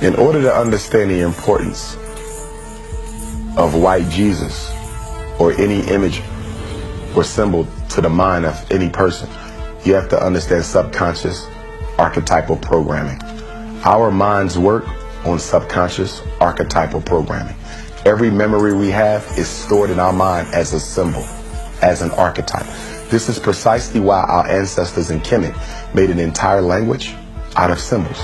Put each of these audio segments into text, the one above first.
In order to understand the importance of white Jesus or any image or symbol to the mind of any person, you have to understand subconscious archetypal programming. Our minds work on subconscious archetypal programming. Every memory we have is stored in our mind as a symbol, as an archetype. This is precisely why our ancestors in Kemet made an entire language out of symbols.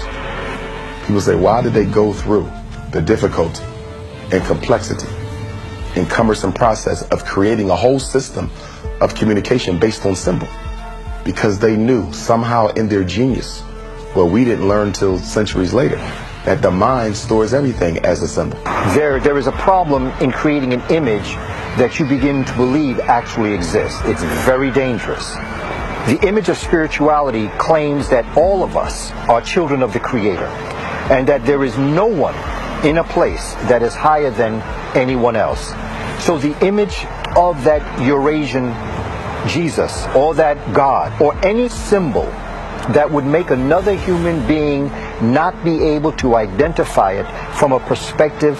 People say, why did they go through the difficulty and complexity and cumbersome process of creating a whole system of communication based on symbol? Because they knew somehow in their genius, what we didn't learn till centuries later, that the mind stores everything as a symbol. There is a problem in creating an image that you begin to believe actually exists. It's very dangerous. The image of spirituality claims that all of us are children of the Creator, and that there is no one in a place that is higher than anyone else. So the image of that Eurasian Jesus, or that God, or any symbol that would make another human being not be able to identify it from a perspective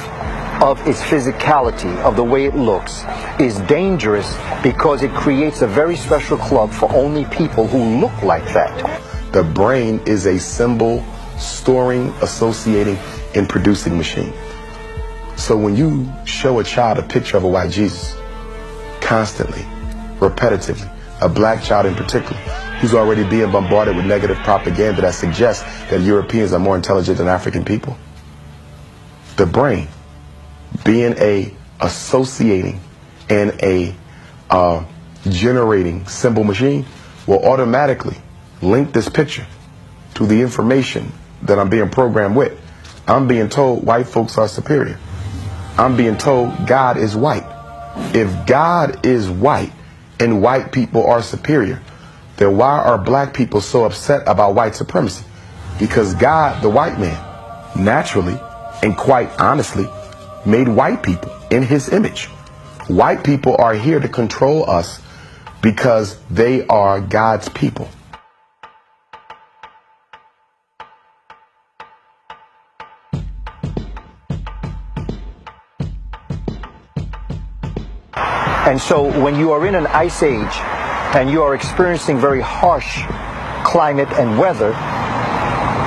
of its physicality, of the way it looks, is dangerous because it creates a very special club for only people who look like that. The brain is a symbol storing, associating, and producing machine. So when you show a child a picture of a white Jesus, constantly, repetitively, a black child in particular, who's already being bombarded with negative propaganda that suggests that Europeans are more intelligent than African people, the brain, being a associating and a generating symbol machine, will automatically link this picture to the information that I'm being programmed with. I'm being told white folks are superior. I'm being told God is white. If God is white and white people are superior, then why are black people so upset about white supremacy? Because God, the white man, naturally and quite honestly made white people in his image. White people are here to control us because they are God's people. And so when you are in an ice age and you are experiencing very harsh climate and weather,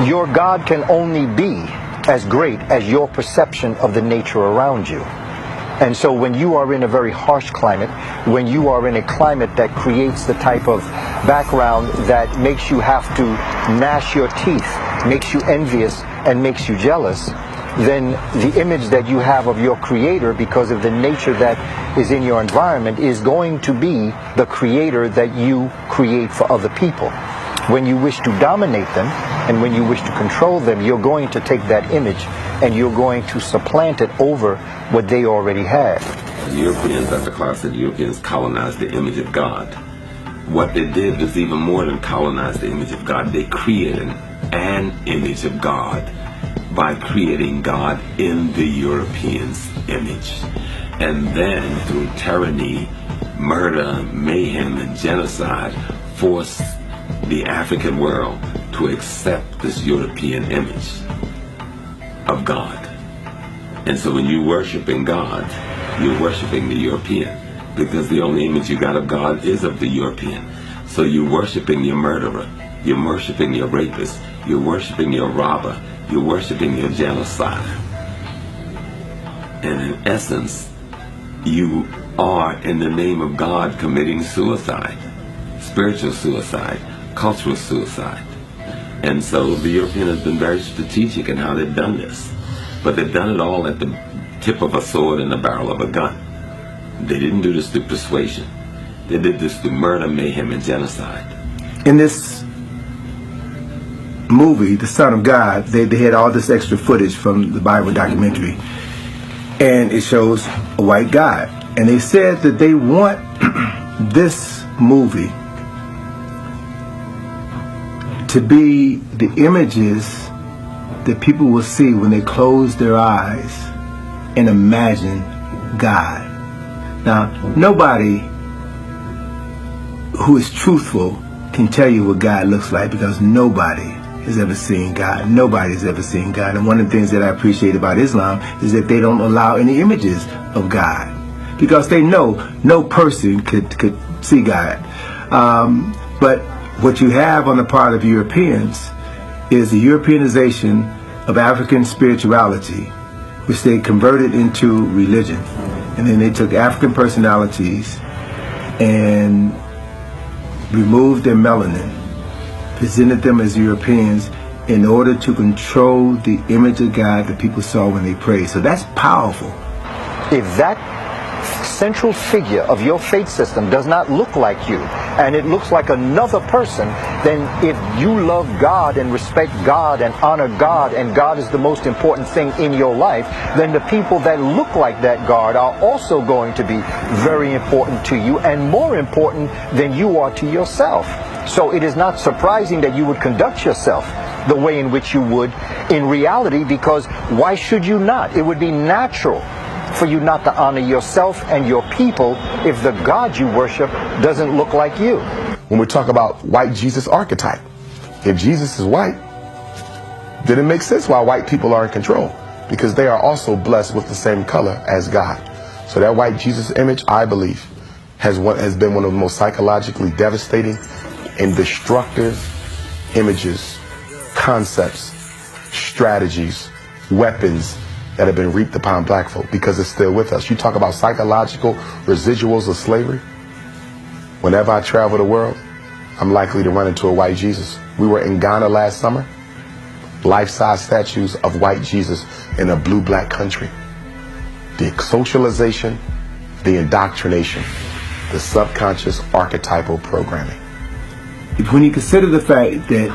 your God can only be as great as your perception of the nature around you. And so when you are in a very harsh climate, when you are in a climate that creates the type of background that makes you have to gnash your teeth, makes you envious, and makes you jealous, then the image that you have of your Creator, because of the nature that is in your environment, is going to be the Creator that you create for other people. When you wish to dominate them and when you wish to control them, you're going to take that image and you're going to supplant it over what they already have. The Europeans, Dr. Clark said, the Europeans colonized the image of God. What they did was even more than colonize the image of God. They created an image of God by creating God in the Europeans' image. And then through tyranny, murder, mayhem, and genocide, forced the African world to accept this European image of God. And so when you're worshiping God, you're worshiping the European, because the only image you got of God is of the European. So you're worshiping your murderer, you're worshiping your rapist, you're worshiping your robber, you're worshiping your genocide. And in essence, you are, in the name of God, committing suicide, spiritual suicide, cultural suicide. And so the European has been very strategic in how they've done this. But they've done it all at the tip of a sword and the barrel of a gun. They didn't do this through persuasion. They did this through murder, mayhem, and genocide. In this movie, The Son of God, they had all this extra footage from the Bible documentary. And it shows a white God. And they said that they want this movie to be the images that people will see when they close their eyes and imagine God. Now, nobody who is truthful can tell you what God looks like, because nobody has ever seen God. Nobody's ever seen God. And one of the things that I appreciate about Islam is that they don't allow any images of God, because they know no person could see God. But what you have on the part of Europeans is the Europeanization of African spirituality, which they converted into religion. And then they took African personalities and removed their melanin, presented them as Europeans in order to control the image of God that people saw when they prayed. So that's powerful. If that central figure of your faith system does not look like you, and it looks like another person, then if you love God and respect God and honor God, and God is the most important thing in your life, then the people that look like that God are also going to be very important to you, and more important than you are to yourself. So it is not surprising that you would conduct yourself the way in which you would in reality, because why should you not? It would be natural for you not to honor yourself and your people if the God you worship doesn't look like you. When we talk about white Jesus archetype, if Jesus is white, then it makes sense why white people are in control, because they are also blessed with the same color as God. So that white Jesus image, I believe, has been one of the most psychologically devastating and destructive images, concepts, strategies, weapons that have been reaped upon black folk, because it's still with us. You talk about psychological residuals of slavery. Whenever I travel the world, I'm likely to run into a white Jesus. We were in Ghana last summer, life-size statues of white Jesus in a blue-black country. The socialization, the indoctrination, the subconscious archetypal programming. When you consider the fact that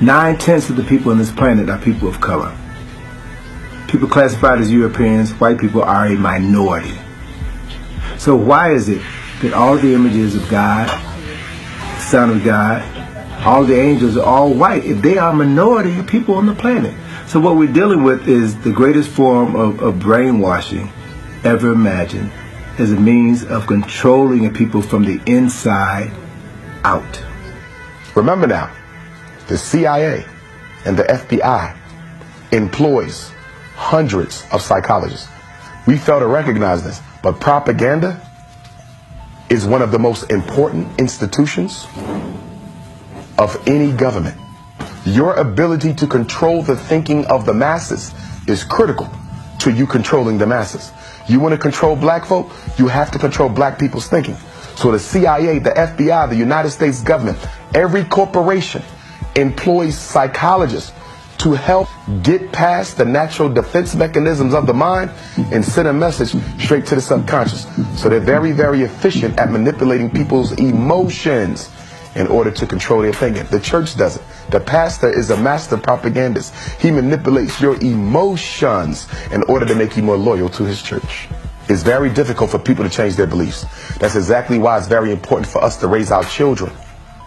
9/10 of the people on this planet are people of color. People classified as Europeans, white people are a minority. So why is it that all the images of God, Son of God, all the angels are all white if they are a minority of people on the planet? So what we're dealing with is the greatest form of brainwashing ever imagined, as a means of controlling a people from the inside out. Remember now, the CIA and the FBI employs hundreds of psychologists. We fail to recognize this, but propaganda is one of the most important institutions of any government. Your ability to control the thinking of the masses is critical to you controlling the masses. You want to control black folk, you have to control black people's thinking. So the CIA, the FBI, the United States government, every corporation employs psychologists to help get past the natural defense mechanisms of the mind and send a message straight to the subconscious. So they're very, very efficient at manipulating people's emotions in order to control their thinking. The church does it. The pastor is a master propagandist. He manipulates your emotions in order to make you more loyal to his church. It's very difficult for people to change their beliefs. That's exactly why it's very important for us to raise our children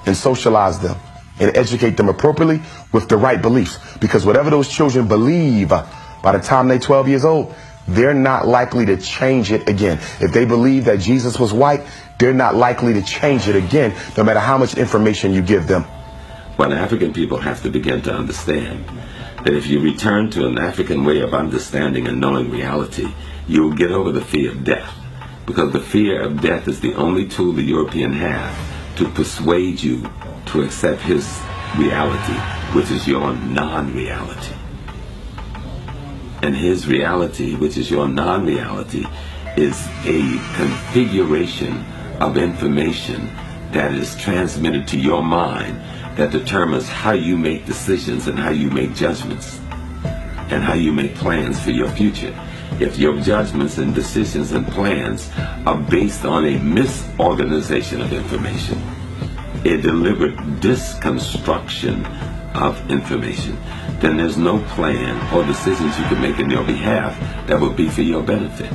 and socialize them and educate them appropriately with the right beliefs. Because whatever those children believe, by the time they're 12 years old, they're not likely to change it again. If they believe that Jesus was white, they're not likely to change it again, no matter how much information you give them. Well, African people have to begin to understand that if you return to an African way of understanding and knowing reality, you'll get over the fear of death. Because the fear of death is the only tool the European have to persuade you to accept his reality, which is your non-reality. And his reality, which is your non-reality, is a configuration of information that is transmitted to your mind that determines how you make decisions and how you make judgments and how you make plans for your future. If your judgments and decisions and plans are based on a misorganization of information, a deliberate disconstruction of information, then there's no plan or decisions you can make in your behalf that will be for your benefit.